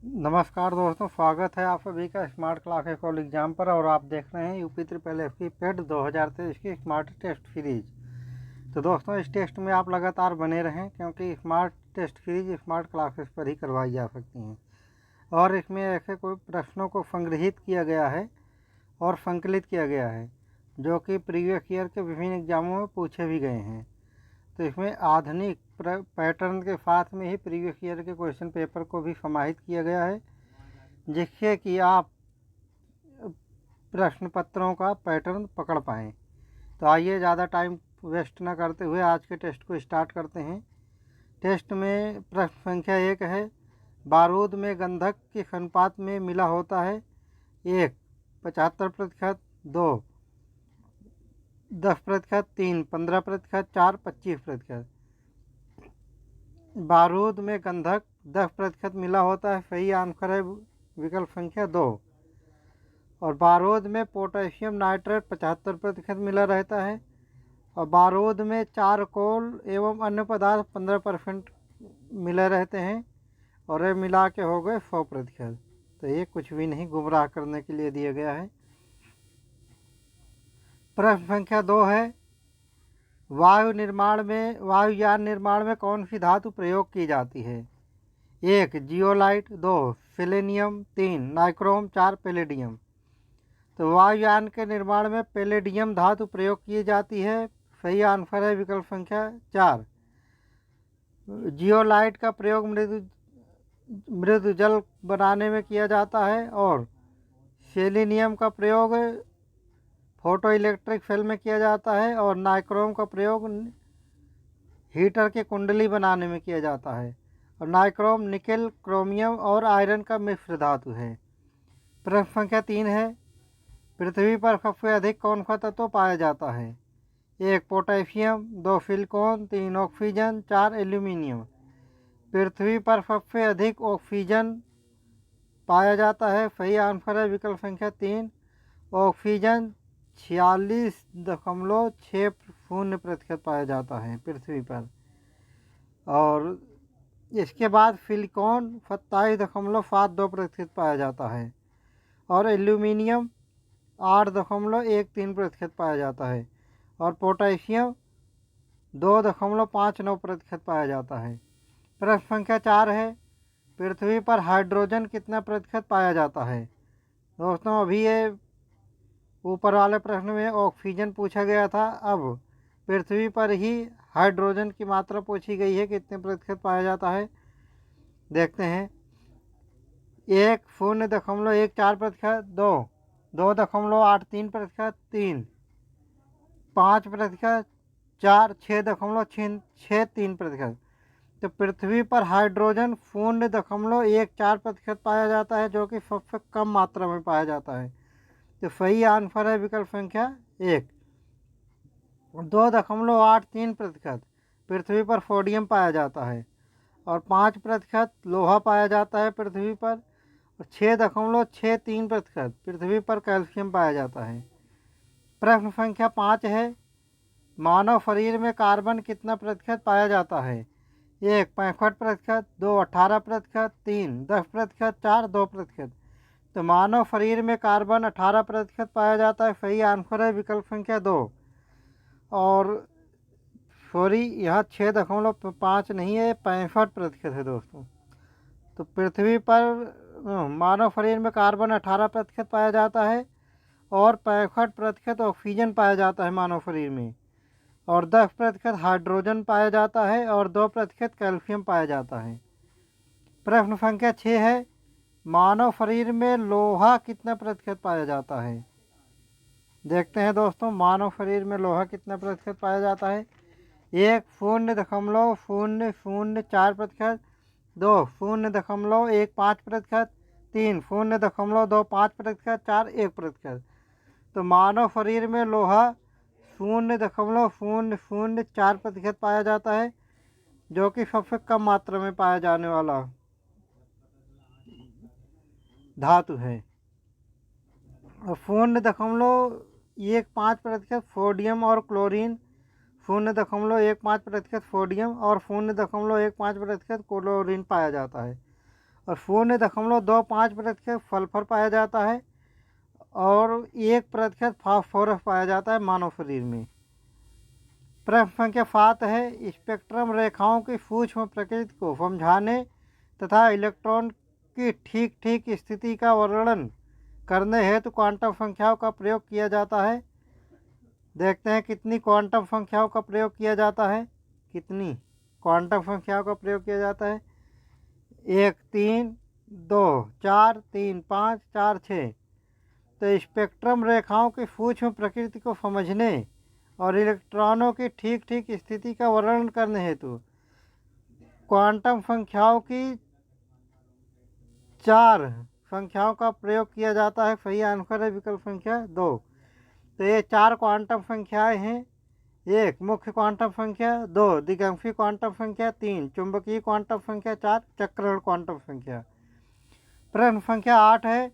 नमस्कार दोस्तों, स्वागत है आप सभी का स्मार्ट क्लास कॉल एग्जाम पर। और आप देख रहे हैं यूपी ट्रिपल एस की पेड 2023 की स्मार्ट टेस्ट सीरीज। तो दोस्तों, इस टेस्ट में आप लगातार बने रहें, क्योंकि smart test series smart classes पर ही करवाई जा सकती हैं। और इसमें ऐसे कोई प्रश्नों को संग्रहित किया गया है और संकलित किया गया है जो कि प्रीवियस ईयर के विभिन्न एग्जामों में पूछे भी गए हैं। तो इसमें आधुनिक पैटर्न के साथ में ही प्रीवियस ईयर के क्वेश्चन पेपर को भी समाहित किया गया है, जिससे कि आप प्रश्न पत्रों का पैटर्न पकड़ पाएँ। तो आइए, ज़्यादा टाइम वेस्ट न करते हुए आज के टेस्ट को स्टार्ट करते हैं। टेस्ट में प्रश्न संख्या 1 है, बारूद में गंधक किस अनुपात में मिला होता है? 1 75%, 2 10%, 3 15%, 4 25%। बारूद में गंधक 10% मिला होता है, सही आंसर है विकल्प संख्या 2। और बारूद में पोटेशियम नाइट्रेट 75% मिला रहता है। और बारूद में चारकोल एवं अन्य पदार्थ 15% मिले रहते हैं। और ये मिला के हो गए 100%। तो ये कुछ भी नहीं, गुमराह करने के लिए दिया गया है। प्रश्न संख्या 2 है, वायुयान निर्माण में कौन सी धातु प्रयोग की जाती है? 1 जियोलाइट, 2 सेलेनियम, 3 नाइक्रोम, 4 पैलेडियम। तो वायुयान के निर्माण में पैलेडियम धातु प्रयोग की जाती है, सही आंसर है विकल्प संख्या 4। जियोलाइट का प्रयोग मृदु जल बनाने में किया जाता है। और सेलेनियम का प्रयोग फोटो इलेक्ट्रिक सेल में किया जाता है। और नाइक्रोम का प्रयोग हीटर की कुंडली बनाने में किया जाता है। और नाइक्रोम निकेल, क्रोमियम और आयरन का मिश्र धातु है। प्रश्न संख्या 3 है, पृथ्वी पर सबसे अधिक कौन सा तत्व पाया जाता है? 1 पोटेशियम, 2 सिलिकॉन, 3 ऑक्सीजन, 4 एल्यूमिनियम। पृथ्वी पर सबसे अधिक ऑक्सीजन पाया जाता है, सही आंसर है विकल्प संख्या 3। ऑक्सीजन 46.60% पाया जाता है पृथ्वी पर। और इसके बाद सिलिकॉन 27.72% पाया जाता है। और एल्यूमिनियम 8.13% पाया जाता है। और पोटेशियम 2.59% पाया जाता है। प्रश्न संख्या 4 है, पृथ्वी पर हाइड्रोजन कितना प्रतिशत पाया जाता है? दोस्तों, अभी ये ऊपर वाले प्रश्न में ऑक्सीजन पूछा गया था, अब पृथ्वी पर ही हाइड्रोजन की मात्रा पूछी गई है, कितने प्रतिशत पाया जाता है। देखते हैं, 0.14%, 2.83%, 3 5%, 4 6.63%। तो पृथ्वी पर हाइड्रोजन 0.14% पाया जाता है, जो कि सबसे कम मात्रा में पाया जाता है। तो सही आंसर है विकल्प संख्या 1। 2.83% पृथ्वी पर सोडियम पाया जाता है। और 5% लोहा पाया जाता है पृथ्वी पर। और 6.63% पृथ्वी पर कैल्शियम पाया जाता है। प्रश्न संख्या 5 है, मानव शरीर में कार्बन कितना प्रतिशत पाया जाता है? 1 65%, 2 18%, 3 10%, 4 2%। तो मानव शरीर में कार्बन 18% पाया जाता है, सही आंसर है विकल्प संख्या 2। और सॉरी, यहाँ 6.5 नहीं है, 65% है दोस्तों। तो पृथ्वी पर मानव शरीर में कार्बन 18% पाया जाता है। और 65% ऑक्सीजन पाया जाता है मानव शरीर में। और 10% हाइड्रोजन पाया जाता है। और 2% कैल्शियम पाया जाता है। प्रश्न संख्या 6 है, मानव शरीर में लोहा कितना प्रतिशत पाया जाता है? देखते हैं दोस्तों, मानव शरीर में लोहा कितना प्रतिशत पाया जाता है। 1 0.004%, 2 0.15%, 3 0.25%, 4 1%। तो मानव शरीर में लोहा 0.004% पाया जाता है, जो कि सबसे कम मात्रा में पाया जाने वाला धातु है। और 0.15% सोडियम और क्लोरीन, 0.15% सोडियम और 0.15% क्लोरीन पाया जाता है। और 0.25% सल्फर पाया जाता है और 1% फास्फोरस पाया जाता है मानव शरीर में। प्रश्न संख्या 7 है, स्पेक्ट्रम रेखाओं की सूक्ष्म प्रकृति को समझाने तथा इलेक्ट्रॉन की ठीक ठीक स्थिति का वर्णन करने हेतु क्वांटम संख्याओं का प्रयोग किया जाता है। देखते हैं कितनी क्वांटम संख्याओं का प्रयोग किया जाता है। कितनी क्वांटम संख्याओं का प्रयोग किया जाता है? 1 3 2 4 3 5 4 6। तो स्पेक्ट्रम रेखाओं की सूक्ष्म प्रकृति को समझने और इलेक्ट्रॉनों की ठीक ठीक स्थिति का वर्णन करने हेतु क्वांटम संख्याओं की 4 संख्याओं का प्रयोग किया जाता है। सही आंसर है विकल्प संख्या 2। तो ये 4 क्वांटम संख्याएं हैं। 1 मुख्य क्वांटम संख्या, 2 द्विगंशी क्वांटम संख्या, 3 चुंबकीय क्वांटम संख्या, 4 चक्रण क्वांटम संख्या। प्रश्न संख्या 8 है,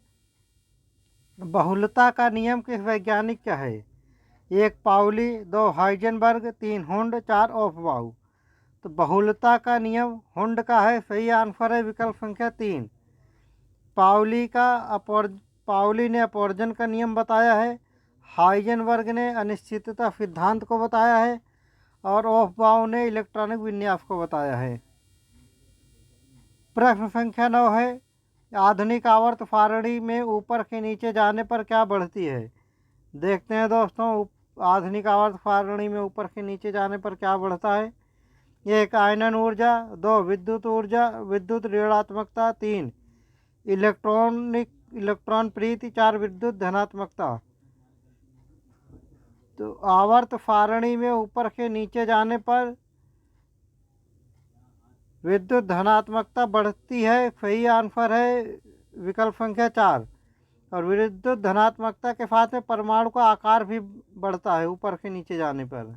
बहुलता का नियम किस वैज्ञानिक का है? 1 पाउली, 2 हाइजेनबर्ग, 3 हुंड, 4 ऑफबाउ। तो बहुलता का नियम हुंड का है। सही आंसर है विकल्प संख्या 3। पाउली ने अपवर्जन का नियम बताया है, हाइजेनबर्ग ने अनिश्चितता सिद्धांत को बताया है और ऑफबाउ ने इलेक्ट्रॉनिक विन्यास को बताया है। प्रश्न संख्या 9 है, आधुनिक आवर्त सारणी में ऊपर के नीचे जाने पर क्या बढ़ती है? देखते हैं दोस्तों, आधुनिक आवर्त सारणी में ऊपर के नीचे जाने पर क्या बढ़ता है। 1 आयनन ऊर्जा, 2 विद्युत ऊर्जा, विद्युत ऋणात्मकता, 3 इलेक्ट्रॉन प्रीति, 4 विद्युत धनात्मकता। तो आवर्त सारणी में ऊपर के नीचे जाने पर विद्युत धनात्मकता बढ़ती है। सही आंसर है विकल्प संख्या 4। और विद्युत धनात्मकता के साथ में परमाणु का आकार भी बढ़ता है ऊपर के नीचे जाने पर।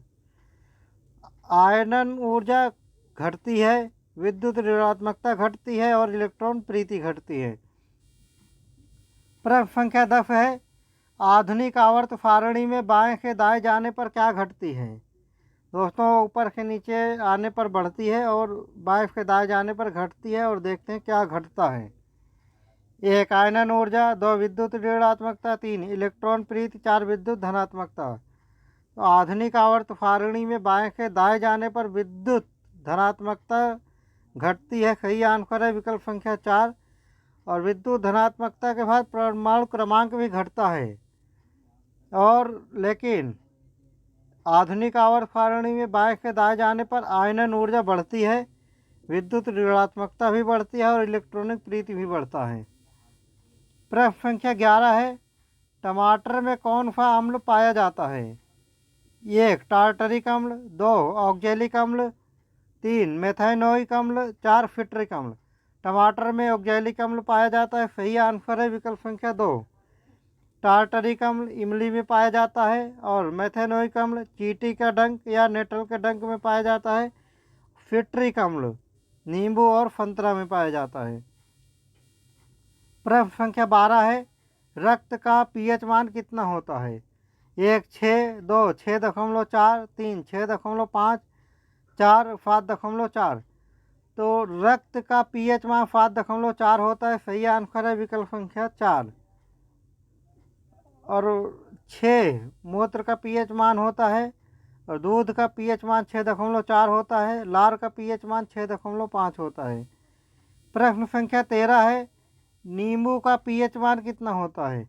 आयनन ऊर्जा घटती है, विद्युत ऋणात्मकता घटती है और इलेक्ट्रॉन प्रीति घटती है। प्रश्न संख्या 10 है, आधुनिक आवर्त सारणी में बाएं से दाएं जाने पर क्या घटती है? दोस्तों, ऊपर से नीचे आने पर बढ़ती है और बाएं से दाएं जाने पर घटती है। और देखते हैं क्या घटता है। 1 आयनन ऊर्जा, 2 विद्युत ऋणात्मकता, 3 इलेक्ट्रॉन प्रीति, 4 विद्युत धनात्मकता। तो आधुनिक आवर्त सारणी में बाएं से दाएं जाने पर विद्युत धनात्मकता घटती है। सही आंसर है विकल्प संख्या 4। और विद्युत धनात्मकता के बाद परमाणु क्रमांक भी घटता है। और लेकिन आधुनिक आवर्त सारणी में बाएं से दाएं जाने पर आयनन ऊर्जा बढ़ती है, विद्युत ऋणात्मकता भी बढ़ती है और इलेक्ट्रॉनिक प्रीति भी बढ़ता है। प्रश्न संख्या 11 है, टमाटर में कौन सा अम्ल पाया जाता है? 1 टार्टरिक अम्ल, 2 ऑक्जेलिक अम्ल, 3 मेथाइनोइक अम्ल, 4 सिट्रिक अम्ल। टमाटर में ऑक्जेलिक अम्ल पाया जाता है। सही आंसर है विकल्प संख्या 2। टार्टरिक अम्ल इमली में पाया जाता है और मेथेनोइक अम्ल चींटी का डंक या नेटल के डंक में पाया जाता है। सिट्रिक अम्ल नींबू और संतरा में पाया जाता है। प्रश्न संख्या 12 है, रक्त का पीएच मान कितना होता है? 1 6, 2 6.4, 3 6.5, 4 7.4। तो रक्त का पीएच मान 7.4 होता है। सही आंसर है विकल्प संख्या 4। और 6 मूत्र का पीएच मान होता है और दूध का पीएच मान 6.4 होता है। लार का पीएच मान 6.5 होता है। प्रश्न संख्या 13 है, नींबू का पीएच मान कितना होता है?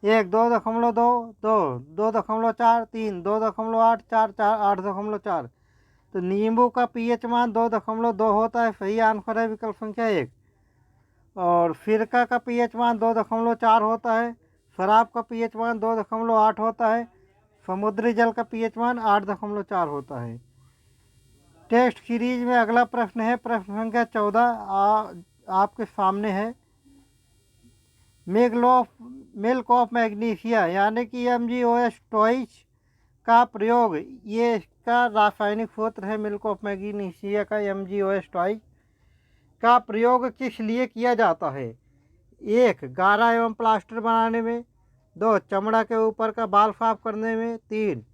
1 2.2, 2 2.4, 3 2.8, 4 8.4। तो नींबू का पीएच मान 2.2 होता है। सही आंसर है विकल्प संख्या 1। और सिरका का पीएच मान 2.4 होता है। शराब का पीएच मान 2.8 होता है। समुद्री जल का पीएच मान 8.4 होता है। टेस्ट सीरीज में अगला प्रश्न है, प्रश्न संख्या 14 आपके सामने है। मिल्क ऑफ मैग्नीशिया यानी कि MgOH टॉइज का प्रयोग, ये इसका रासायनिक सूत्र है। मिल्क ऑफ मैग्नीशिया का MgOH टॉइज का प्रयोग किस लिए किया जाता है? 1 गारा एवं प्लास्टर बनाने में, 2 चमड़ा के ऊपर का बाल साफ करने में, 3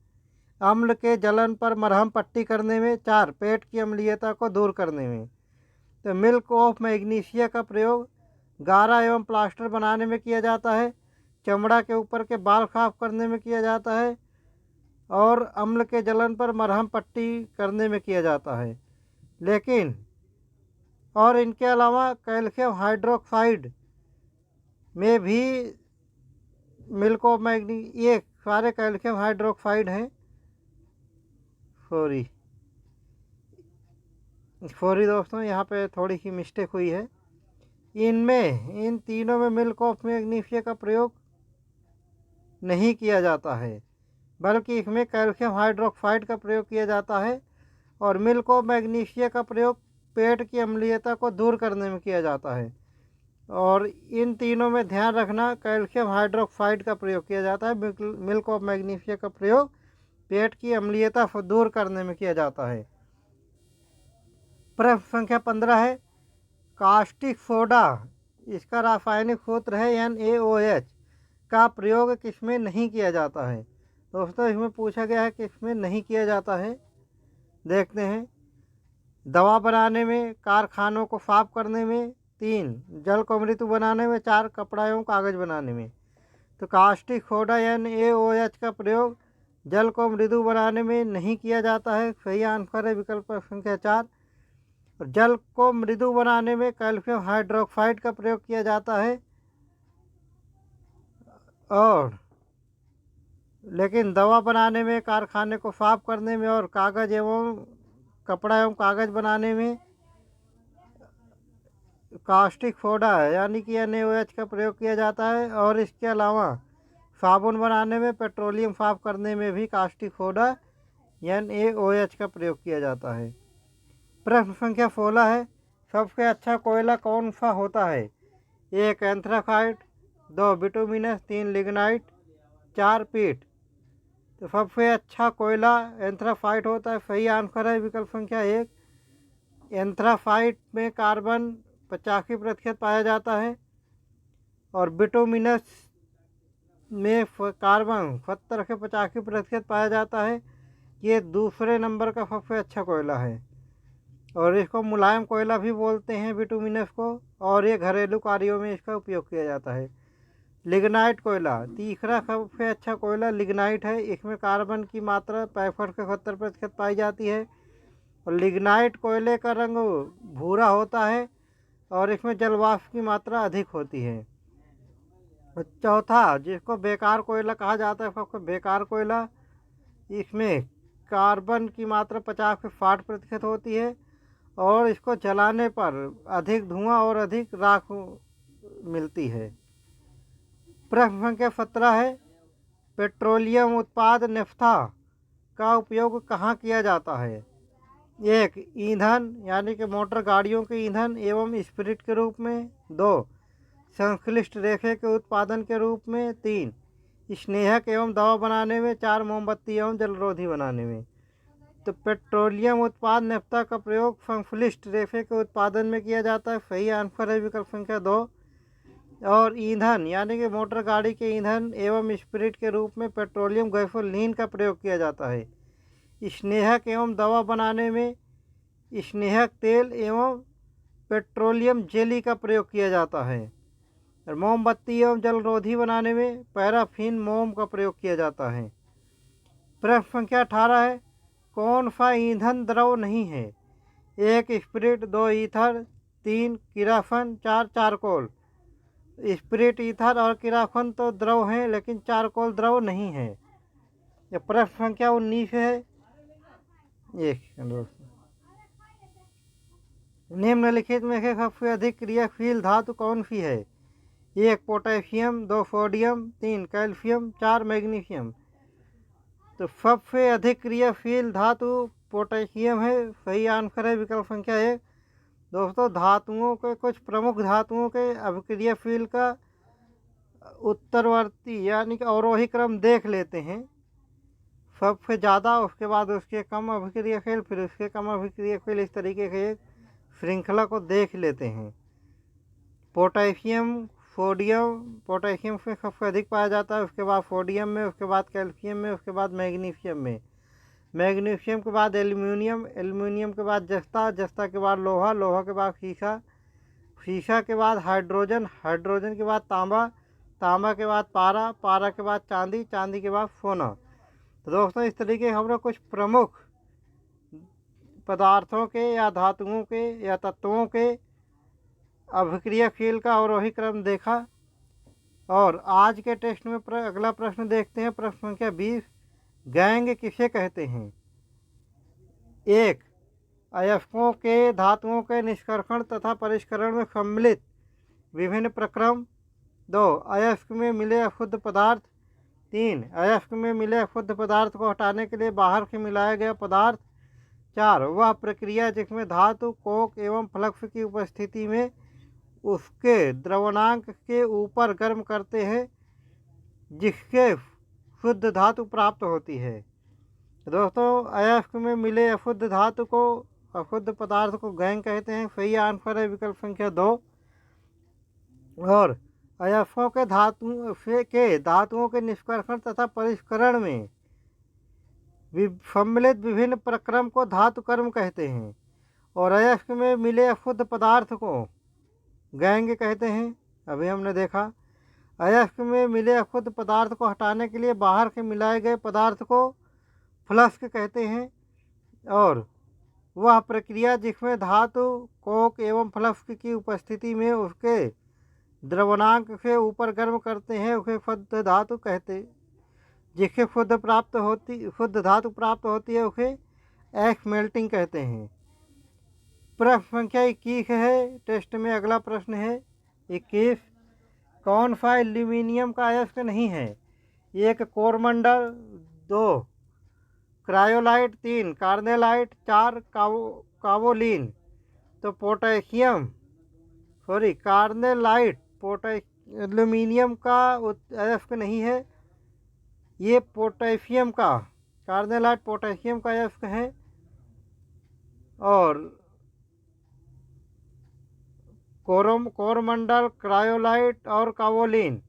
अम्ल के जलन पर मरहम पट्टी करने में, 4 पेट की अम्लीयता को दूर करने में। तो मिल्क ऑफ मैग्नीशिया का प्रयोग गारा एवं प्लास्टर बनाने में किया जाता है, चमड़ा के ऊपर के बाल साफ करने में किया जाता है और अम्ल के जलन पर मरहम पट्टी करने में किया जाता है। लेकिन और इनके अलावा कैल्शियम हाइड्रोक्साइड में भी मिल्क ऑफ मैग्नी, ये सारे कैल्शियम हाइड्रोक्साइड हैं। सॉरी दोस्तों, यहाँ पे थोड़ी सी मिस्टेक हुई है। इन तीनों में मिल्क ऑफ मैग्नीशिया का प्रयोग नहीं किया जाता है, बल्कि इसमें कैल्शियम हाइड्रोक्साइड का प्रयोग किया जाता है और मिल्क ऑफ मैग्नीशिया का प्रयोग पेट की अम्लीयता को दूर करने में किया जाता है। और इन तीनों में ध्यान रखना, कैल्शियम हाइड्रोक्साइड का प्रयोग किया जाता है, मिल्क ऑफ मैग्नीशिया का प्रयोग पेट की अम्लीयता को दूर करने में किया जाता है। प्रश्न संख्या 15 है, कास्टिक सोडा, इसका रासायनिक सूत्र है NaOH, का प्रयोग किसमें नहीं किया जाता है। दोस्तों इसमें पूछा गया है किसमें नहीं किया जाता है, देखते हैं। दवा बनाने में, कारखानों को साफ करने में, 3 जल को मृदु बनाने में, 4 कपड़ा एवं कागज बनाने में। तो कास्टिक सोडा NaOH का प्रयोग जल को मृदु बनाने में नहीं किया जाता है, सही आंसर है विकल्प संख्या 4। और जल को मृदु बनाने में कैल्शियम हाइड्रोक्साइड का प्रयोग किया जाता है, और लेकिन दवा बनाने में, कारखाने को साफ करने में और कागज एवं कपड़ा एवं कागज बनाने में कास्टिक सोडा यानी कि NaOH का प्रयोग किया जाता है। और इसके अलावा साबुन बनाने में, पेट्रोलियम साफ करने में भी कास्टिक सोडा NaOH का प्रयोग किया जाता है। प्रश्न संख्या 16 है, सबसे अच्छा कोयला कौन सा होता है। 1 एंथ्रासाइट, 2 बिटुमिनस, 3 लिग्नाइट, 4 पीट। तो सबसे अच्छा कोयला एंथ्रासाइट होता है, सही आंसर है विकल्प संख्या 1। एंथ्रासाइट में कार्बन 85% पाया जाता है और बिटुमिनस में कार्बन 70 से 85% पाया जाता है। ये दूसरे नंबर का सबसे अच्छा कोयला है और इसको मुलायम कोयला भी बोलते हैं बिटुमिनस को, और ये घरेलू कार्यों में इसका उपयोग किया जाता है। लिग्नाइट कोयला, तीसरा सबसे अच्छा कोयला लिग्नाइट है। इसमें कार्बन की मात्रा 65 से 70% पाई जाती है और लिग्नाइट कोयले का रंग भूरा होता है और इसमें जलवाष्प की मात्रा अधिक होती है। और चौथा, जिसको बेकार कोयला कहा जाता है, सबसे बेकार कोयला, इसमें कार्बन की मात्रा 50 से 60% होती है और इसको जलाने पर अधिक धुआं और अधिक राख मिलती है। प्रश्न संख्या 17 है, पेट्रोलियम उत्पाद नेफ्था का उपयोग कहाँ किया जाता है। 1 ईंधन यानी कि मोटर गाड़ियों के ईंधन एवं स्पिरिट के रूप में, 2 संश्लिष्ट रेखे के उत्पादन के रूप में, 3 स्नेहक एवं दवा बनाने में, 4 मोमबत्ती एवं जलरोधी बनाने में। तो पेट्रोलियम उत्पाद नेफ्था का प्रयोग संश्लिष्ट रेखे के उत्पादन में किया जाता है, सही आंसर है विकल्प संख्या 2। और ईंधन यानी कि मोटर गाड़ी के ईंधन एवं स्पिरिट के रूप में पेट्रोलियम गैसोलीन का प्रयोग किया जाता है। स्नेहक एवं दवा बनाने में स्नेहक तेल एवं पेट्रोलियम जेली का प्रयोग किया जाता है। और मोमबत्ती एवं जलरोधी बनाने में पैराफिन मोम का प्रयोग किया जाता है। प्रश्न संख्या 18 है, कौन सा ईंधन द्रव नहीं है। 1 स्पिरिट, 2 ईथर, 3 किरासन, 4 चारकोल। स्पिरिट, ईथर और किरासन तो द्रव हैं, लेकिन चारकोल द्रव नहीं है। यह प्रश्न संख्या 19 है। निम्नलिखित में से सबसे अधिक क्रियाशील धातु कौन सी है। 1 पोटेशियम, 2 सोडियम, 3 कैल्शियम, 4 मैग्नीशियम। तो सबसे अधिक क्रियाशील धातु पोटेशियम है, सही आंसर है विकल्प संख्या 1। दोस्तों धातुओं के, कुछ प्रमुख धातुओं के अभिक्रियाशील का उत्तरवर्ती यानी कि अवरोही क्रम देख लेते हैं। सबसे ज़्यादा, उसके बाद उसके कम अभिक्रियाशील, फिर उसके कम अभिक्रियाशील, इस तरीके से एक श्रृंखला को देख लेते हैं। पोटेशियम, सोडियम, पोटेशियम से सबसे अधिक पाया जाता है, उसके बाद सोडियम में, उसके बाद कैल्शियम में, उसके बाद मैग्नीशियम में। मैग्नीशियम के बाद एल्युमिनियम, एल्युमिनियम के बाद जस्ता, जस्ता के बाद लोहा, लोहा के बाद सीसा, शीशा के बाद हाइड्रोजन, हाइड्रोजन के बाद तांबा, तांबा के बाद पारा, पारा के बाद चांदी, चांदी के बाद सोना। तो दोस्तों इस तरीके से हमने कुछ प्रमुख पदार्थों के या धातुओं के या तत्वों के अभिक्रियाशील का अवरोही क्रम देखा। और आज के टेस्ट में अगला प्रश्न देखते हैं, प्रश्न संख्या 20। गैंग किसे कहते हैं? 1. अयस्कों के धातुओं के निष्कर्षण तथा परिष्करण में सम्मिलित विभिन्न प्रक्रम। 2. अयस्क में मिले अशुद्ध पदार्थ। 3. अयस्क में मिले अशुद्ध पदार्थ को हटाने के लिए बाहर से मिलाया गया पदार्थ। 4. वह प्रक्रिया जिसमें धातु, कोक एवं फ्लक्स की उपस्थिति में उसके द्रवणांक के ऊपर गर्म करते हैं, जिससे शुद्ध धातु प्राप्त होती है। दोस्तों अयस्क में मिले अशुद्ध धातु को, अशुद्ध पदार्थ को गैंग कहते हैं। सही आंसर है विकल्प संख्या 2। और अयस्कों के धातुओं के निष्कर्षण तथा परिष्करण में सम्मिलित विभिन्न प्रक्रम को धातु कर्म कहते हैं। और अयस्क में मिले अशुद्ध पदार्थ को गैंग कहते हैं। अभी हमने देखा अयस्क में मिले अशुद्ध पदार्थ को हटाने के लिए बाहर से मिलाए गए पदार्थ को फ्लक्स कहते हैं। और वह प्रक्रिया जिसमें धातु, कोक एवं फ्लक्स की उपस्थिति में उसके द्रवणांक से ऊपर गर्म करते हैं, उसे शुद्ध धातु कहते। जिससे शुद्ध धातु प्राप्त होती है उसे एक्स मेल्टिंग कहते हैं। प्रश्न संख्या 21 है, टेस्ट में अगला प्रश्न है 21। कौन सा एल्यूमिनियम का अयस्क नहीं है? 1. कोरमंडल, 2. क्रायोलाइट, 3. कार्नेलाइट, 4. कावोलिन। तो कार्नेलाइट एल्यूमिनियम का अयस्क नहीं है, ये पोटेशियम का, कार्नेलाइट पोटेशियम का अयस्क है। और कोरमंडल, क्रायोलाइट और कावोलिन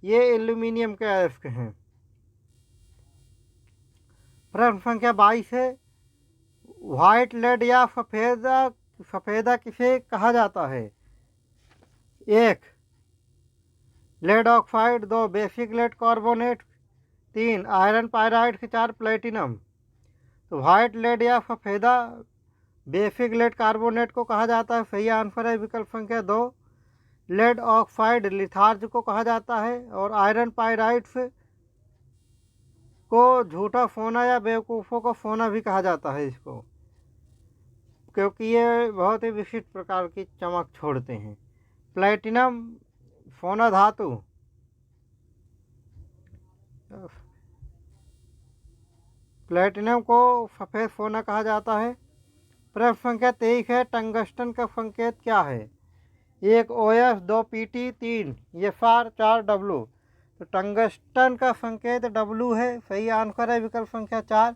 ये एल्यूमिनियम के अयस्क हैं। प्रश्न संख्या 22 है। व्हाइट लेड या सफ़ेदा किसे कहा जाता है? 1. Lead oxide, 2. Basic lead carbonate, 3. Iron pyrite, 4. Platinum. तो व्हाइट लेड या सफ़ेदा बेसिक लेड कार्बोनेट को कहा जाता है। सही आंसर है विकल्प संख्या 2। लेड ऑक्साइड लिथार्ज को कहा जाता है। और आयरन पायराइड्स को झूठा सोना या बेवकूफ़ों को सोना भी कहा जाता है इसको, क्योंकि ये बहुत ही विशिष्ट प्रकार की चमक छोड़ते हैं। प्लेटिनम सोना धातु, प्लेटिनम को सफ़ेद सोना कहा जाता है। प्रश्न संख्या 23 है। टंगस्टन का संकेत क्या है? 1. OF, 2. PT, 3. FR, 4. W। तो टंगस्टन का संकेत W है। सही आंसर है विकल्प संख्या 4।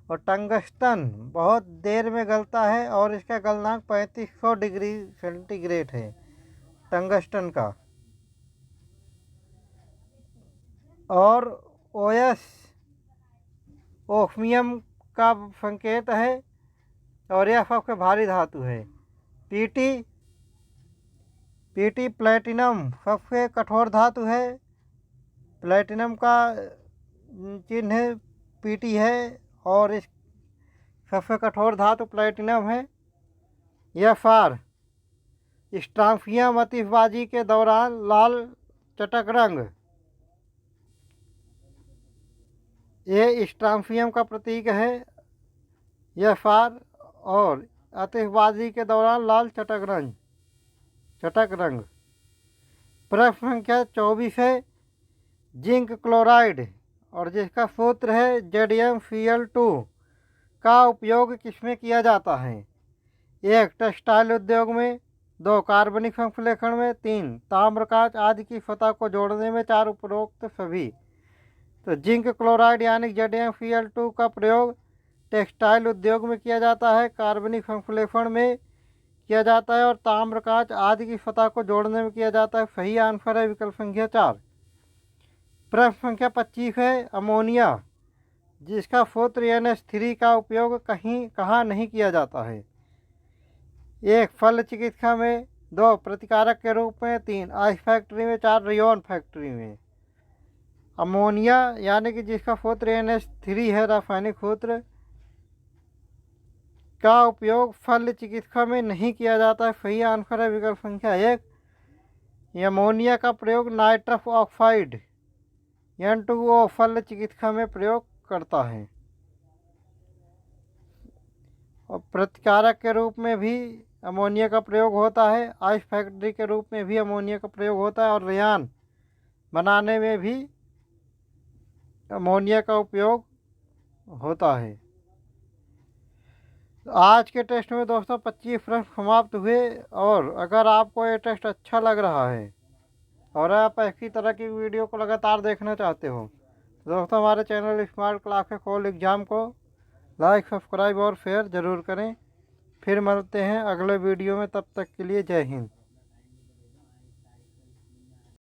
और टंगस्टन बहुत देर में गलता है और इसका गलनांक 3500 डिग्री सेंटीग्रेड है टंगस्टन का। और OS ओस्मियम का संकेत है और यह सबसे भारी धातु है। PT प्लेटिनम सबसे कठोर धातु है। प्लेटिनम का चिन्ह PT है और इस सबसे कठोर धातु प्लेटिनम है। FR स्ट्रांफियम आतिशबाजी के दौरान लाल चटक रंग, ये स्ट्रांफियम का प्रतीक है FR। और आतिशबाजी के दौरान लाल चटक रंग। प्रश्न संख्या 24 है। जिंक क्लोराइड और जिसका सूत्र है ZmCl2 का उपयोग किसमें किया जाता है? 1. टेक्सटाइल उद्योग में, 2. कार्बनिक संश्लेषण में, 3. ताम्रकांच आदि की सतह को जोड़ने में, 4. उपरोक्त सभी। तो जिंक क्लोराइड यानी ZmCl2 का प्रयोग टेक्सटाइल उद्योग में किया जाता है, कार्बनिक संश्लेषण में किया जाता है और ताम्रकांच आदि की सतह को जोड़ने में किया जाता है। सही आंसर है विकल्प संख्या 4। प्रश्न संख्या 25 है। अमोनिया जिसका सूत्र NH3 का उपयोग कहाँ नहीं किया जाता है? 1. फल चिकित्सा में, 2 प्रतिकारक के रूप में, 3 आइस फैक्ट्री में, 4 रेयन फैक्ट्री में। अमोनिया यानी कि जिसका सूत्र NH3 है, रासायनिक सूत्र, का उपयोग शल्य चिकित्सा में नहीं किया जाता है। सही आंसर है विकल्प संख्या 1। अमोनिया का प्रयोग नाइट्रस ऑक्साइड N2O शल्य चिकित्सा में प्रयोग करता है। और प्रतिकारक के रूप में भी अमोनिया का प्रयोग होता है, आइस फैक्ट्री के रूप में भी अमोनिया का प्रयोग होता है, और रेयान बनाने में भी अमोनिया का उपयोग होता है। आज के टेस्ट में दोस्तों 25 प्रश्न समाप्त हुए। और अगर आपको ये टेस्ट अच्छा लग रहा है और आप ऐसी तरह की वीडियो को लगातार देखना चाहते हो तो दोस्तों हमारे channel smart classes all exam को लाइक, सब्सक्राइब और शेयर ज़रूर करें। फिर मिलते हैं अगले वीडियो में, तब तक के लिए जय हिंद।